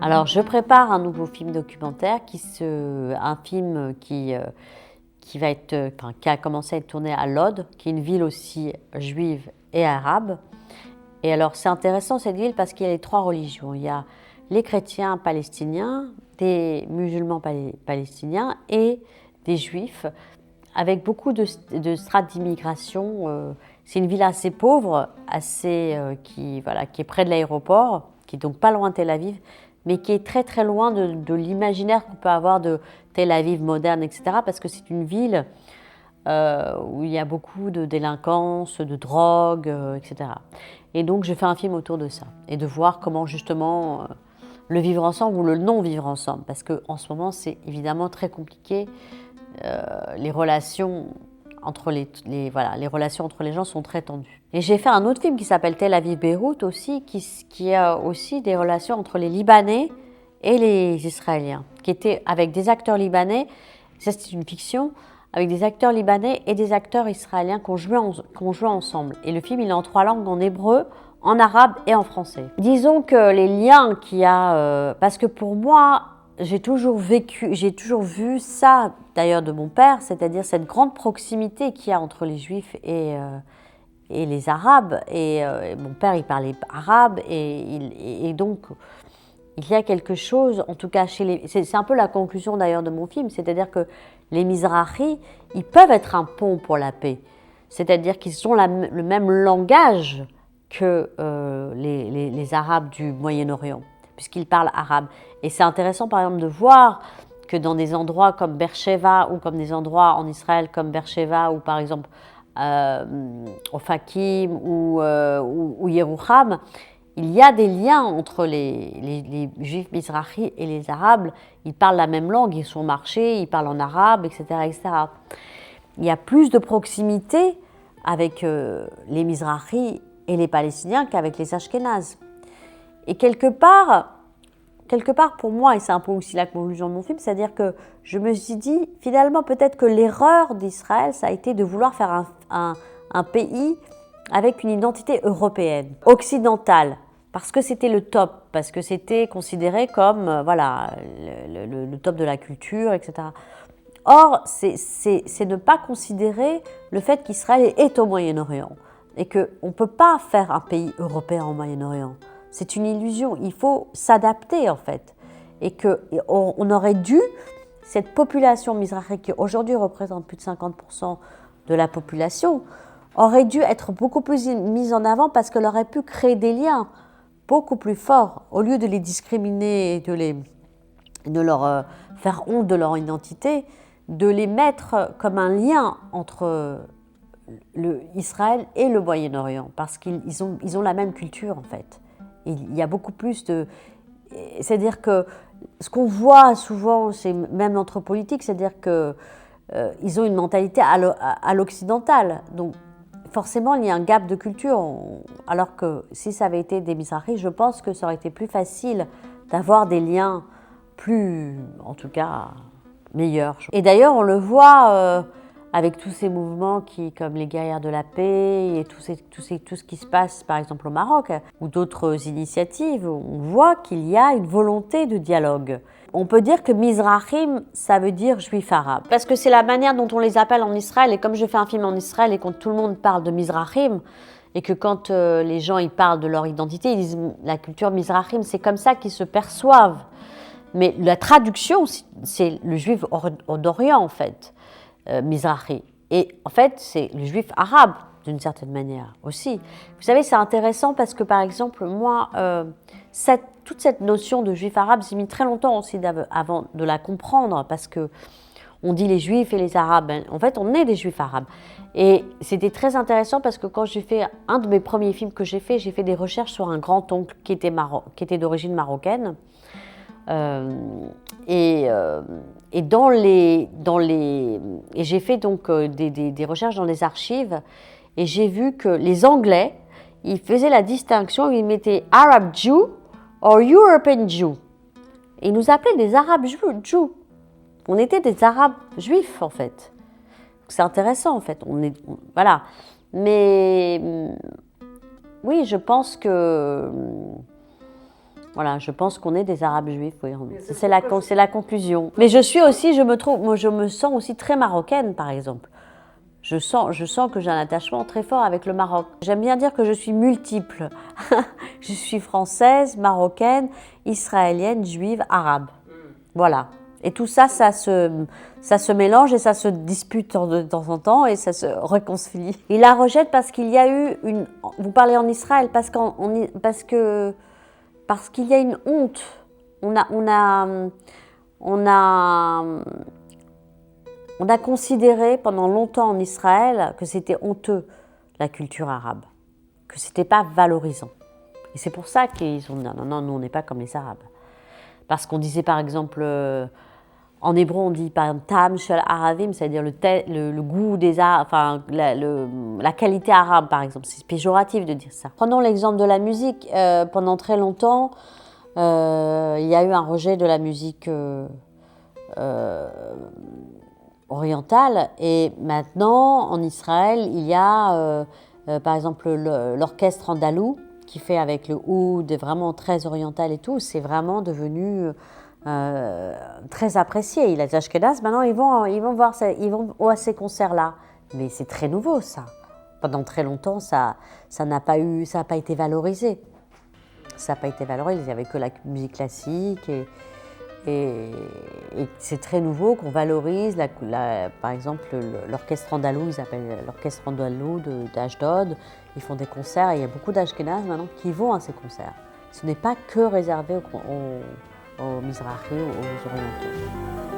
Alors, je prépare un nouveau film documentaire, un film qui a commencé à être tourné à Lod, qui est une ville aussi juive et arabe. Et alors, c'est intéressant cette ville parce qu'il y a les trois religions. Il y a les chrétiens palestiniens, des musulmans palestiniens et des juifs, avec beaucoup de strates d'immigration. C'est une ville assez pauvre, qui est près de l'aéroport, qui est donc pas loin de Tel Aviv, mais qui est très très loin de l'imaginaire qu'on peut avoir de Tel Aviv moderne, etc. Parce que c'est une ville où il y a beaucoup de délinquance, de drogue, etc. Et donc je fais un film autour de ça, et de voir comment justement le vivre ensemble ou le non-vivre ensemble, parce qu'en ce moment c'est évidemment très compliqué. Les relations les relations entre les gens sont très tendues. Et j'ai fait un autre film qui s'appelle Tel Aviv-Beyrouth aussi, qui a aussi des relations entre les Libanais et les Israéliens, qui était avec des acteurs libanais, ça c'est une fiction, avec des acteurs libanais et des acteurs israéliens qui ont joué ensemble. Et le film il est en 3 langues, en hébreu, en arabe et en français. Disons que les liens qu'il y a, parce que pour moi, j'ai toujours vu ça d'ailleurs de mon père, c'est-à-dire cette grande proximité qu'il y a entre les juifs et les arabes. Et mon père, il parlait arabe, et donc il y a quelque chose, en tout cas c'est un peu la conclusion d'ailleurs de mon film, c'est-à-dire que les Mizrahi, ils peuvent être un pont pour la paix, c'est-à-dire qu'ils ont le même langage que les Arabes du Moyen-Orient, puisqu'ils parlent arabe. Et c'est intéressant par exemple de voir que dans des endroits comme Beersheva, ou comme des endroits en Israël comme Beersheva, ou par exemple Ofakim ou Yerouham, il y a des liens entre les juifs mizrahi et les arabes. Ils parlent la même langue, ils sont marchés, ils parlent en arabe, etc., etc. Il y a plus de proximité avec les mizrahi et les palestiniens qu'avec les ashkénazes. Et quelque part pour moi, et c'est un peu aussi la conclusion de mon film, c'est-à-dire que je me suis dit, finalement, peut-être que l'erreur d'Israël, ça a été de vouloir faire un pays avec une identité européenne, occidentale, parce que c'était le top, parce que c'était considéré comme le top de la culture, etc. Or, c'est ne pas considérer le fait qu'Israël est au Moyen-Orient, et qu'on ne peut pas faire un pays européen au Moyen-Orient. C'est une illusion, il faut s'adapter en fait. Et qu'on aurait dû, cette population mizrahi qui aujourd'hui représente plus de 50% de la population, aurait dû être beaucoup plus mise en avant, parce qu'elle aurait pu créer des liens beaucoup plus forts, au lieu de les discriminer et de leur faire honte de leur identité, de les mettre comme un lien entre Israël et le Moyen-Orient, parce qu'ils ont la même culture en fait. Il y a beaucoup plus de... C'est-à-dire que ce qu'on voit souvent, c'est même entre politiques, c'est-à-dire qu'ils ont une mentalité à l'occidentale. Donc forcément, il y a un gap de culture. Alors que si ça avait été des Mizrahi, je pense que ça aurait été plus facile d'avoir des liens plus, en tout cas, meilleurs. Et d'ailleurs, on le voit avec tous ces mouvements comme les guerrières de la paix et tout ce qui se passe par exemple au Maroc, ou d'autres initiatives, on voit qu'il y a une volonté de dialogue. On peut dire que Mizrahim, ça veut dire juif arabe, parce que c'est la manière dont on les appelle en Israël. Et comme je fais un film en Israël et quand tout le monde parle de Mizrahim, et que quand les gens ils parlent de leur identité, ils disent la culture Mizrahim, c'est comme ça qu'ils se perçoivent. Mais la traduction, c'est le juif d'Orient en fait. Mizrahi. Et en fait, c'est le juif arabe, d'une certaine manière aussi. Vous savez, c'est intéressant parce que, par exemple, moi, toute cette notion de juif arabe, j'ai mis très longtemps aussi avant de la comprendre, parce que on dit les juifs et les arabes. En fait, on est des juifs arabes. Et c'était très intéressant parce que quand j'ai fait un de mes premiers films que j'ai fait des recherches sur un grand-oncle qui était d'origine marocaine. Et j'ai fait donc des recherches dans les archives, et j'ai vu que les Anglais, ils faisaient la distinction, ils mettaient Arab Jew or European Jew. Et ils nous appelaient des Arabes Jews. On était des Arabes juifs en fait. C'est intéressant en fait. Voilà. Mais oui, je pense que Voilà, je pense qu'on est des Arabes juifs, oui. C'est la conclusion. Mais je suis aussi, moi je me sens aussi très marocaine, par exemple. Je sens que j'ai un attachement très fort avec le Maroc. J'aime bien dire que je suis multiple. Je suis française, marocaine, israélienne, juive, arabe. Voilà. Et tout ça, ça se mélange et ça se dispute de temps en temps et ça se réconcilie. Il la rejette parce qu'il y a eu une... Vous parlez en Israël, parce qu'il y a une honte. On a considéré pendant longtemps en Israël que c'était honteux, la culture arabe, que c'était pas valorisant. Et c'est pour ça qu'ils ont dit non, non, nous on n'est pas comme les Arabes. Parce qu'on disait par exemple, en hébreu on dit par exemple tam shel aravim, c'est-à-dire le goût des Arabes, enfin la qualité arabe par exemple. C'est péjoratif de dire ça. Prenons l'exemple de la musique. Pendant très longtemps, il y a eu un rejet de la musique orientale. Et maintenant, en Israël, il y a par exemple l'orchestre andalou qui fait avec le oud, vraiment très oriental et tout. C'est vraiment devenu très apprécié. Les Ashkénazes, maintenant, ils vont à ces concerts-là. Mais c'est très nouveau, ça. Pendant très longtemps, ça n'a pas été valorisé. Ça n'a pas été valorisé. Il n'y avait que la musique classique et c'est très nouveau qu'on valorise, par exemple, l'orchestre andalou, ils appellent l'orchestre andalou d'Ashdod. Ils font des concerts et il y a beaucoup d'Ashkénazes maintenant qui vont à ces concerts. Ce n'est pas que réservé aux Mizrahi ou aux Orientaux.